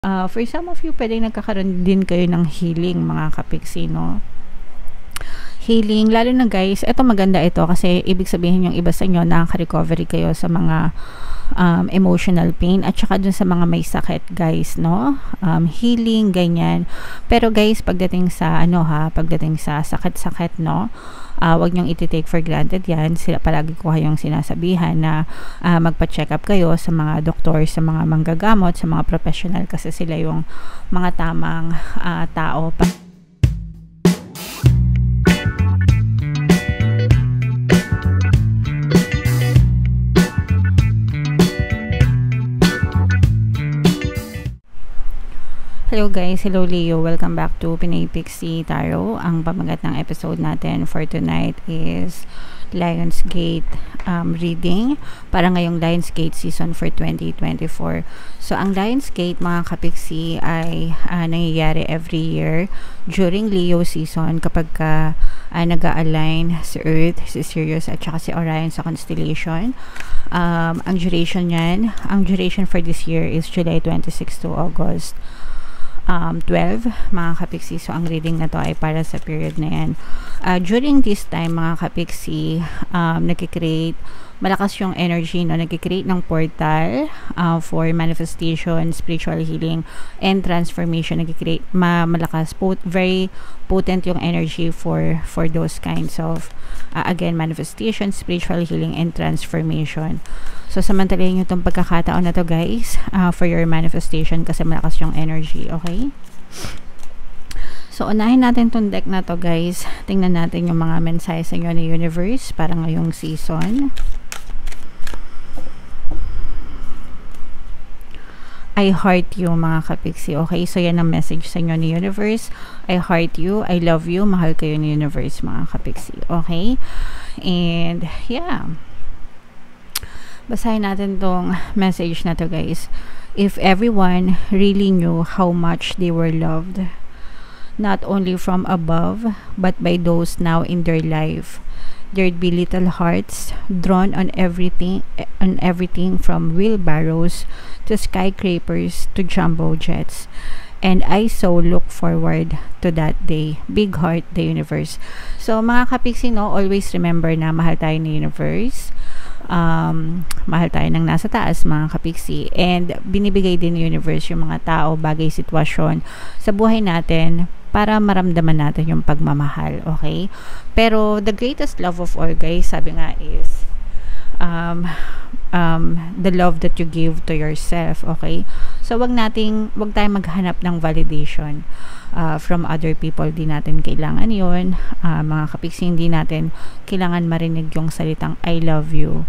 For some of you, pwedeng nagkakaroon din kayo ng healing, mga kapiksi, no? Healing, lalo na guys, eto maganda ito kasi ibig sabihin yung iba sa inyo nakaka-recovery kayo sa mga emotional pain at saka dun sa mga may sakit guys, no? Healing, ganyan. Pero guys, pagdating sa pagdating sa sakit-sakit, no? Wag niyong iti-take for granted yan. Sila palagi ko kayong sinasabihan na magpa-check up kayo sa mga doktor, sa mga manggagamot, sa mga professional kasi sila yung mga tamang tao. Hello guys, hello Leo, welcome back to Pinay Pixie Tarot. Ang pamagat ng episode natin for tonight is Lionsgate reading para ngayong Lionsgate season for 2024. So ang Lionsgate mga kapixie ay nangyayari every year during Leo season kapag nag-a-align si Earth, si Sirius at saka si Orion sa constellation. Ang duration for this year is July 26 to August 12 mga kapiksi. So ang reading na to ay para sa period na yan. During this time mga kapiksi, nagkikreate malakas yung energy, no? Nagkikreate ng portal for manifestation, spiritual healing and transformation. Nagkikreate malakas, very potent yung energy for those kinds of again, manifestation, spiritual healing and transformation. So, samantalahin nyo itong pagkakataon na to guys for your manifestation kasi malakas yung energy, okay? So, unahin natin itong deck na to guys. Tingnan natin yung mga mensahe sa inyo ni Universe para ngayong season. I heart you mga kapiksi, okay? So, yan ang message sa inyo ni Universe. I heart you, I love you, mahal kayo ni Universe mga kapiksi, okay? And, yeah. Basahin natin tong message na to guys. If everyone really knew how much they were loved, not only from above, but by those now in their life, there'd be little hearts drawn on everything from wheelbarrows to skyscrapers to jumbo jets. And I so look forward to that day. Big heart, the universe. So mga kapiksi, no, always remember na mahal tayo ni universe. Mahal tayo ng nasa taas mga kapiksi, and binibigay din ni universe yung mga tao, bagay, sitwasyon sa buhay natin para maramdaman natin yung pagmamahal, okay? Pero the greatest love of all guys, sabi nga is the love that you give to yourself, okay? So wag tayong maghanap ng validation from other people. Di natin kailangan yun, mga kapiksi. Hindi natin kailangan marinig yung salitang I love you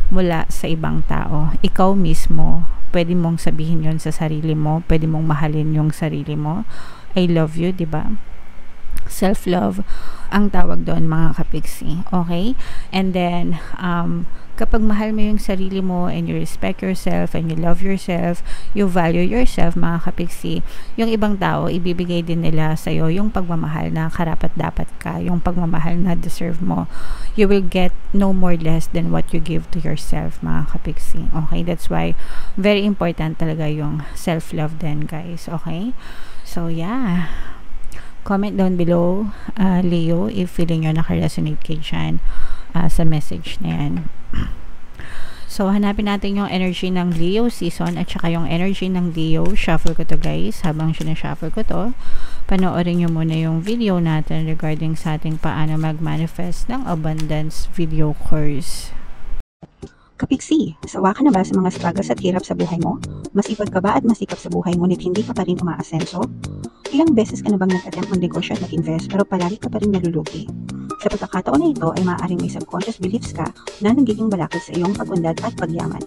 mula sa ibang tao. Ikaw mismo, pwede mong sabihin yon sa sarili mo, pwede mong mahalin yung sarili mo. I love you, di ba? Self-love ang tawag doon mga kapiksi, okay? And then kapag mahal mo yung sarili mo and you respect yourself and you love yourself, you value yourself mga kapiksi, yung ibang tao ibibigay din nila sa'yo yung pagmamahal na karapat-dapat ka, yung pagmamahal na deserve mo. You will get no more less than what you give to yourself mga kapiksi, okay? That's why very important talaga yung self-love din guys, okay? So yeah, comment down below Leo if feeling nyo naka-resonate kayo dyan sa message na yan. So hanapin natin yung energy ng Leo season at saka yung energy ng Leo. Shuffle ko to guys. Habang sinashuffle ko to, panoorin nyo muna yung video natin regarding sa ating paano mag-manifest ng abundance video course. Kapiksi, sawa ka na ba sa mga struggles at hirap sa buhay mo? Masipag ka ba at masikap sa buhay ngunit hindi ka pa rin umaasenso? Ilang beses ka na bang nag-attempt mag-negosyo at mag-invest pero palagi ka pa rin nalulugi? Sa pagkakataon na ito ay maaaring may subconscious beliefs ka na nagiging balakid sa iyong pag-unlad at pagyaman.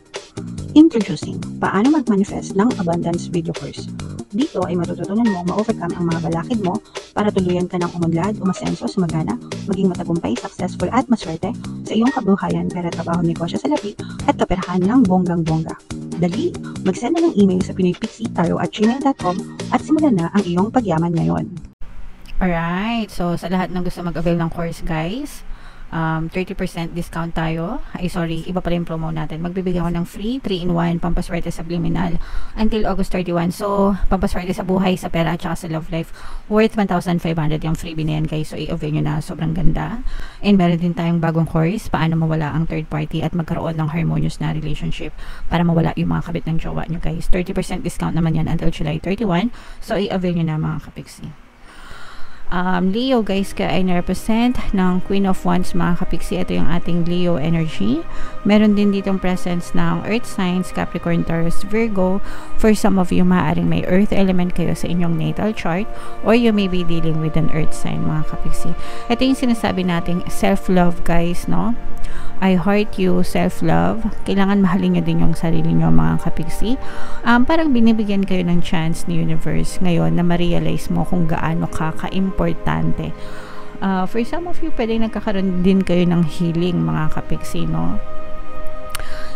Introducing, paano mag-manifest ng abundance video course. Dito ay matututunan mo ma-overcome ang mga balakid mo para tuluyan ka ng umunlad, umasenso, sumagana, maging matagumpay, successful at maswerte sa iyong kabuhayan, pera, trabaho, negosyo sa lapi at kaperahan ng bonggang-bongga. Dali, mag-send na ng email sa pinoypixie@gmail.com at simulan na ang iyong pagyaman ngayon. Alright, so sa lahat ng gusto mag-avail ng course guys, 30% discount tayo. Ay, sorry, iba pala yung promo natin. Magbibigay ako ng free 3-in-1 pampaswerte subliminal until August 31. So, pampaswerte sa buhay, sa pera, at saka sa love life. Worth 1,500 yung freebie na yan, guys. So, i-avail nyo na. Sobrang ganda. And meron din tayong bagong course, paano mawala ang third party at magkaroon ng harmonious na relationship para mawala yung mga kabit ng jowa nyo, guys. 30% discount naman yan until July 31. So, i-avail nyo na, mga kapiksi. Leo, guys, ka ay na-represent ng Queen of Wands, mga kapiksi. Ito yung ating Leo energy. Meron din ditong presence ng Earth signs, Capricorn, Taurus, Virgo. For some of you, maaaring may Earth element kayo sa inyong natal chart, or you may be dealing with an Earth sign, mga kapiksi. Ito yung sinasabi nating self-love, guys, no? I heart you, self-love. Kailangan mahalin nyo din yung sarili nyo, mga kapiksi. Parang binibigyan kayo ng chance ni universe ngayon na ma-realize mo kung gaano ka-importante. For some of you, pwede nagkakaroon din kayo ng healing, mga kapiksi, no?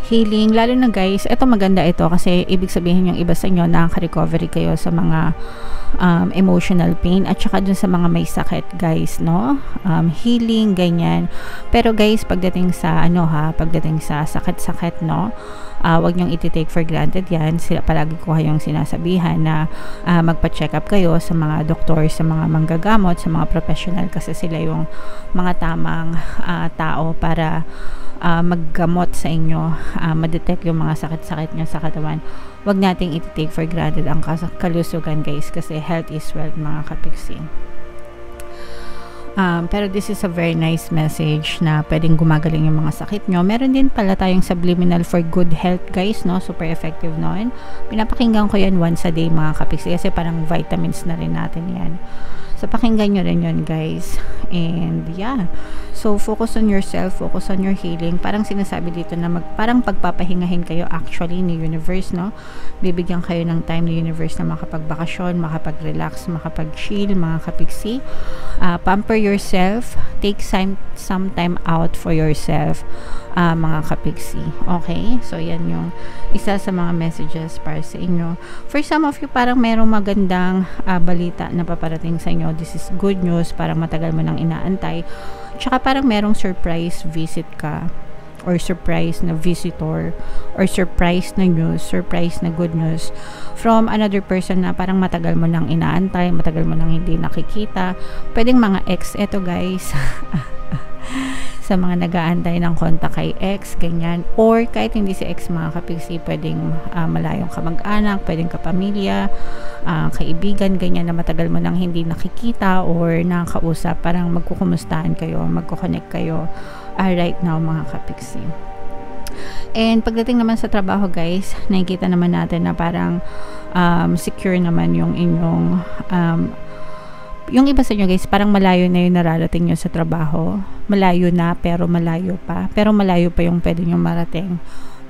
Healing, lalo na guys, ito maganda ito kasi ibig sabihin yung iba sa inyo nakaka-recovery kayo sa mga emotional pain at saka dun sa mga may sakit, guys, no? Healing, ganyan. Pero guys, pagdating sa pagdating sa sakit-sakit, no? Wag niyong iti-take for granted yan. Sila palagi ko kayong sinasabihan na magpa-check up kayo sa mga doktor, sa mga manggagamot, sa mga professional kasi sila yung mga tamang tao para maggamot sa inyo, ma-detect yung mga sakit-sakit nyo sa katawan. Huwag nating iti-take for granted ang kalusugan, guys, kasi health is wealth, mga kapiksi. Pero this is a very nice message na pwedeng gumagaling yung mga sakit nyo. Meron din pala tayong subliminal for good health, guys, no? Super effective noon. Pinapakinggan ko yan once a day, mga kapiksi, kasi parang vitamins na rin natin yan. So, pakinggan nyo rin yun, guys. And, yeah. So, focus on yourself, focus on your healing. Parang sinasabi dito na parang pagpapahingahin kayo actually ni universe, no? Bibigyan kayo ng time ni universe na makapagbakasyon, makapag-relax, makapag-chill, mga kapiksi. Pamper yourself. Take some time out for yourself, mga kapiksi. Okay? So, yan yung isa sa mga messages para sa inyo. For some of you, parang merong magandang balita na paparating sa inyo. This is good news. Parang matagal mo nang inaantay. Tsaka parang merong surprise visit ka, or surprise na visitor, or surprise na news, surprise na good news from another person na parang matagal mo nang inaantay, matagal mo nang hindi nakikita. Pwedeng mga ex, eto, guys. Sa mga nag-aantay ng kontak kay ex, ganyan. Or kahit hindi si ex, mga kapiksi, pwedeng malayong kamag-anak, pwedeng kapamilya, kaibigan, ganyan, na matagal mo nang hindi nakikita or nakakausap. Parang magkukumustahan kayo, magkukonect kayo right now, mga kapiksi. And pagdating naman sa trabaho, guys, nakikita naman natin na parang secure naman yung inyong yung iba sa inyo, guys, parang malayo na yung nararating nyo sa trabaho. Malayo na, pero malayo pa. Pero malayo pa yung pwede nyo marating,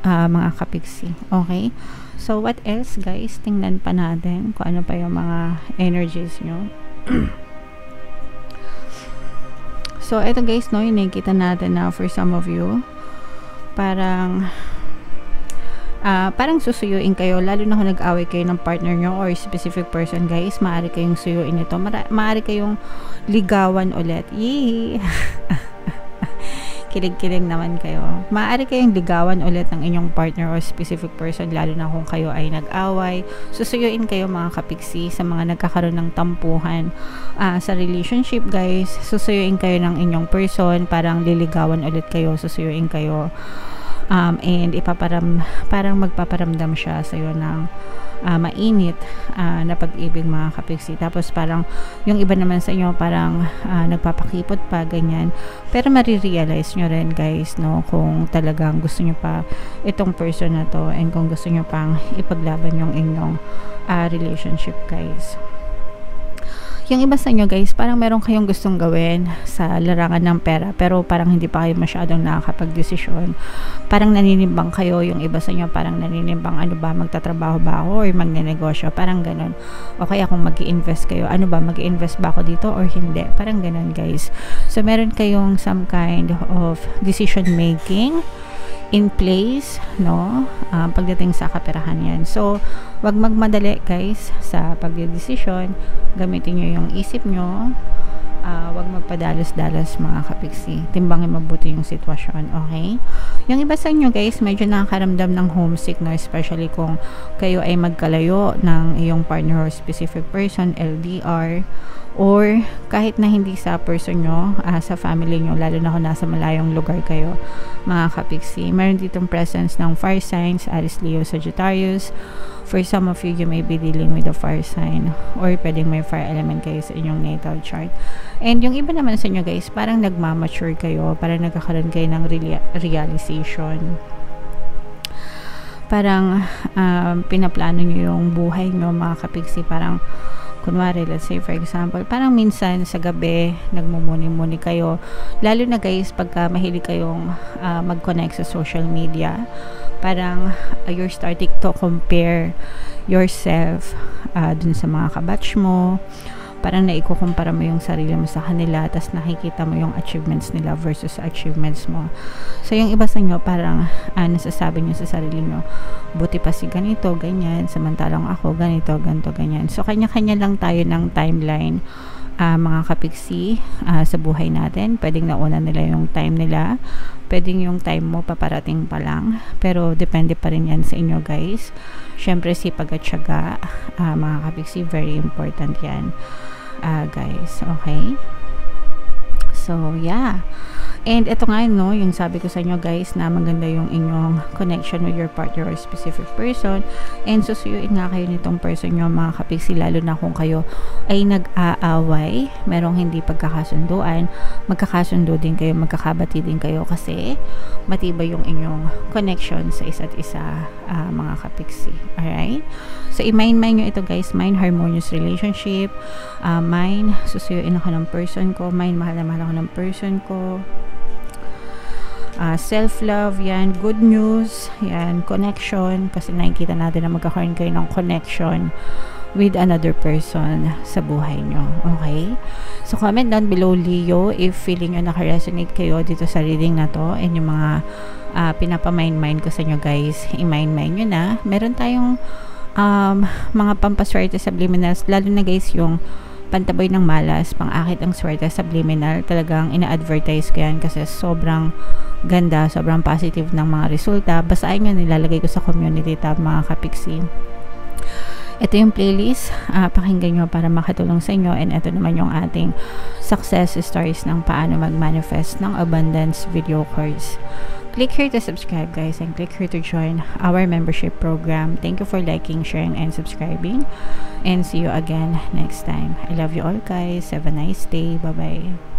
mga kapiksi. Okay? So, what else, guys? Tingnan pa natin kung ano pa yung mga energies nyo. So, ito, guys, no, yung nakikita natin na for some of you, parang susuyuin kayo, lalo na kung nag-away kayo ng partner nyo or specific person, guys. Maaari kayong suyuin ito, maaari kayong ligawan ulit. Yee! Kilig-kilig naman kayo. Maaari kayong ligawan ulit ng inyong partner or specific person, lalo na kung kayo ay nag-away. Susuyuin kayo, mga kapiksi, sa mga nagkakaroon ng tampuhan sa relationship, guys. Susuyuin kayo ng inyong person, parang liligawan ulit kayo, susuyuin kayo. And parang magpaparamdam siya sa iyo ng mainit na pag-ibig, mga kapiksi. Tapos parang yung iba naman sa inyo parang nagpapakipot pa, ganyan. Pero marirealize nyo rin, guys, no, kung talagang gusto nyo pa itong person na to, and kung gusto nyo pang ipaglaban yung inyong relationship, guys. Yung iba sa inyo, guys, parang meron kayong gustong gawin sa larangan ng pera, pero parang hindi pa kayo masyadong nakakapag-desisyon. Parang naninimbang kayo. Yung iba sa inyo parang naninimbang, ano ba, magtatrabaho ba ako or magnenegosyo, parang ganun. O kaya kung mag-i-invest kayo, ano ba, mag-i-invest ba ako dito or hindi, parang ganun, guys. So, meron kayong some kind of decision making in place, no? Pagdating sa kaperahan yan. So, wag magmadali, guys, sa pagdedesisyon. Gamitin nyo yung isip nyo. Wag magpadalos-dalos mga kapiksi. Timbangin mabuti yung sitwasyon, okay? Yung iba sa inyo guys, medyo nakakaramdam ng homesick, no? Especially kung kayo ay magkalayo ng iyong partner or specific person, LDR, or kahit na hindi sa person nyo, sa family nyo, lalo na kung nasa malayong lugar kayo, mga kapiksi. Meron ditong presence ng fire signs, Aries, Leo, Sagittarius. For some of you, you may be dealing with a fire sign, or pwedeng may fire element kayo sa inyong natal chart. And yung iba naman sa inyo guys, parang nagmamature kayo, parang nagkakaroon kayo ng realization. Parang pinaplano nyo yung buhay nyo mga kapiksi. Parang kunwari, let's say for example, parang minsan sa gabi nagmumuni-muni kayo, lalo na guys pagka mahilig kayong mag-connect sa social media. Parang you're starting to compare yourself dun sa mga kabatch mo. Parang naikukumpara mo yung sarili mo sa kanila, tas nakikita mo yung achievements nila versus achievements mo. So yung iba sa inyo parang nasasabi nyo sa sarili nyo, buti pa si ganito, ganyan, samantalang ako ganito, ganito, ganyan. So kanya-kanya lang tayo ng timeline, mga kapiksi, sa buhay natin. Pwedeng nauna nila yung time nila, pwedeng yung time mo paparating pa lang, pero depende pa rin yan sa inyo guys. Syempre sipag at tiyaga, mga kapiksi, very important yan, guys, okay? So yeah. And ito nga, no, yung sabi ko sa inyo guys na maganda yung inyong connection with your partner or specific person, and susuyuin nga kayo nitong person nyo mga kapiksi, lalo na kung kayo ay nag-aaway, merong hindi pagkakasunduan, magkakasundo din kayo, magkakabati din kayo kasi matibay yung inyong connection sa isa't isa, mga kapiksi. Alright? So i-mind nyo ito guys, mind harmonious relationship, mind susuyuin ako ng person ko, mind mahal na mahal ako ng person ko, self-love, yan, good news, yan, connection, kasi nakikita natin na magkakaroon kayo ng connection with another person sa buhay nyo, okay? So comment down below Leo if feeling nyo naka-resonate kayo dito sa reading na to, and yung mga pinapamind ko sa inyo guys, i-mind nyo na. Meron tayong mga pampaswerte subliminals, lalo na guys yung pantaboy ng malas, pang-akit ang swerte subliminal. Talagang ina-advertise ko yan kasi sobrang ganda, sobrang positive ng mga resulta. Basahin nyo, nilalagay ko sa community tab mga kapiksi. Ito yung playlist, pakinggan nyo para makatulong sa inyo. And ito naman yung ating success stories ng paano mag-manifest ng abundance video course. Click here to subscribe guys, and click here to join our membership program. Thank you for liking, sharing, and subscribing, and see you again next time. I love you all guys. Have a nice day. Bye bye.